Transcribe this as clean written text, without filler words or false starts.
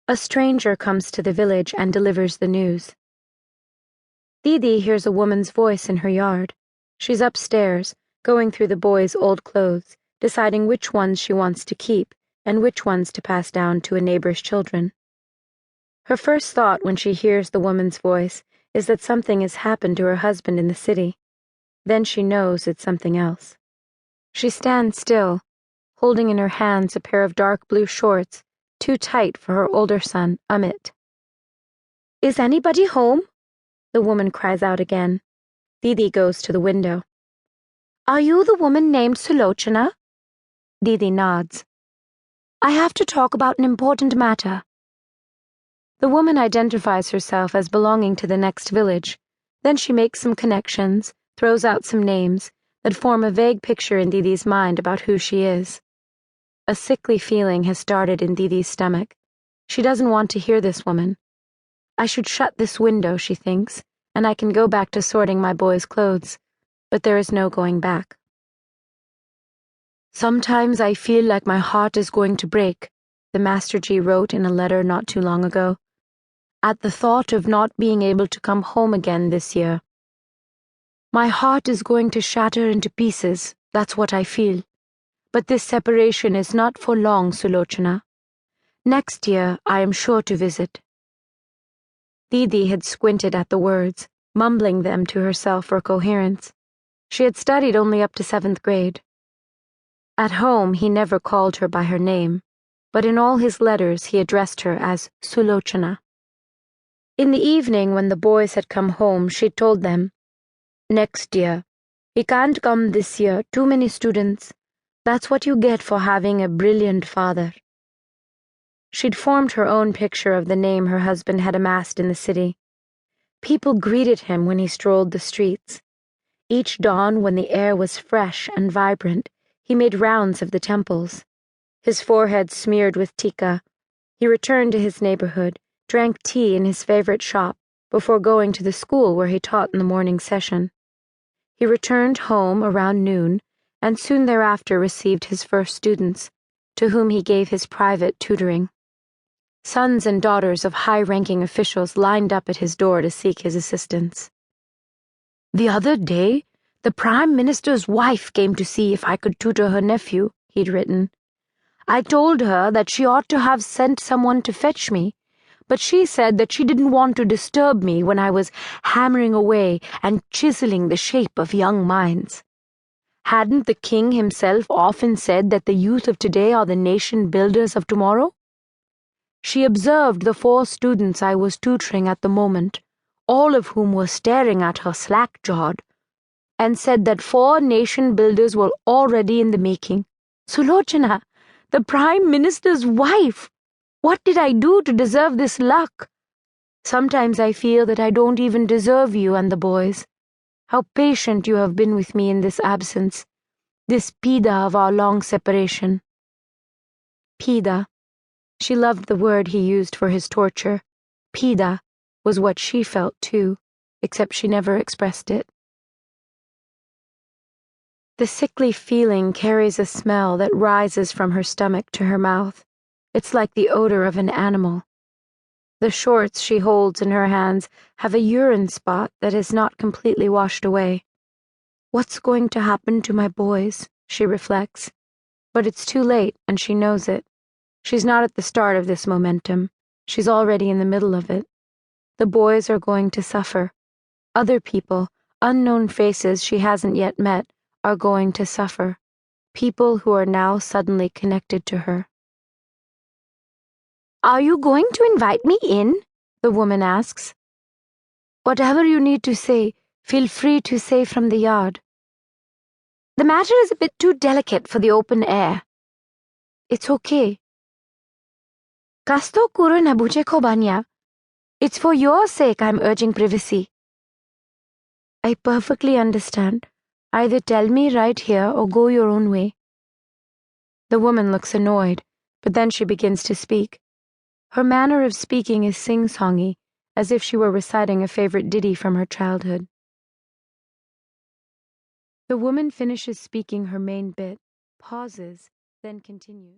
A stranger comes to the village and delivers the news. Didi hears a woman's voice in her yard. She's upstairs, going through the boys' old clothes, deciding which ones she wants to keep and which ones to pass down to a neighbor's children. Her first thought when she hears the woman's voice is that something has happened to her husband in the city. Then she knows it's something else. She stands still, holding in her hands a pair of dark blue shorts, too tight for her older son, Amit. "Is anybody home?" the woman cries out again. Didi goes to the window. "Are you the woman named Sulochana?" Didi nods. "I have to talk about an important matter." The woman identifies herself as belonging to the next village. Then she makes some connections, throws out some names that form a vague picture in Didi's mind about who she is. A sickly feeling has started in Didi's stomach. She doesn't want to hear this woman. I should shut this window, she thinks, and I can go back to sorting my boys' clothes. But there is no going back. "Sometimes I feel like my heart is going to break," the Masterji wrote in a letter not too long ago, "at the thought of not being able to come home again this year. My heart is going to shatter into pieces, that's what I feel. But this separation is not for long, Sulochana. Next year I am sure to visit." Didi had squinted at the words, mumbling them to herself for coherence. She had studied only up to 7th grade. At home he never called her by her name, but in all his letters he addressed her as Sulochana. In the evening when the boys had come home, she told them, "Next year. He can't come this year, too many students. That's what you get for having a brilliant father." She'd formed her own picture of the name her husband had amassed in the city. People greeted him when he strolled the streets. Each dawn, when the air was fresh and vibrant, he made rounds of the temples. His forehead smeared with tika, he returned to his neighborhood, drank tea in his favorite shop, before going to the school where he taught in the morning session. He returned home around noon, and soon thereafter received his first students, to whom he gave his private tutoring. Sons and daughters of high-ranking officials lined up at his door to seek his assistance. "The other day, the Prime Minister's wife came to see if I could tutor her nephew," he'd written. "I told her that she ought to have sent someone to fetch me, but she said that she didn't want to disturb me when I was hammering away and chiseling the shape of young minds. Hadn't the king himself often said that the youth of today are the nation builders of tomorrow? She observed the 4 students I was tutoring at the moment, all of whom were staring at her slack-jawed, and said that 4 nation builders were already in the making. Sulochana, the Prime Minister's wife! What did I do to deserve this luck? Sometimes I feel that I don't even deserve you and the boys. How patient you have been with me in this absence, this pida of our long separation." Pida. She loved the word he used for his torture. Pida was what she felt too, except she never expressed it. The sickly feeling carries a smell that rises from her stomach to her mouth. It's like the odor of an animal. The shorts she holds in her hands have a urine spot that is not completely washed away. What's going to happen to my boys, she reflects. But it's too late, and she knows it. She's not at the start of this momentum. She's already in the middle of it. The boys are going to suffer. Other people, unknown faces she hasn't yet met, are going to suffer. People who are now suddenly connected to her. "Are you going to invite me in?" the woman asks. "Whatever you need to say, feel free to say from the yard." "The matter is a bit too delicate for the open air." "It's okay." "Kasto kuro nabuche ko banya. It's for your sake I'm urging privacy." "I perfectly understand. Either tell me right here or go your own way." The woman looks annoyed, but then she begins to speak. Her manner of speaking is sing-songy, as if she were reciting a favorite ditty from her childhood. The woman finishes speaking her main bit, pauses, then continues.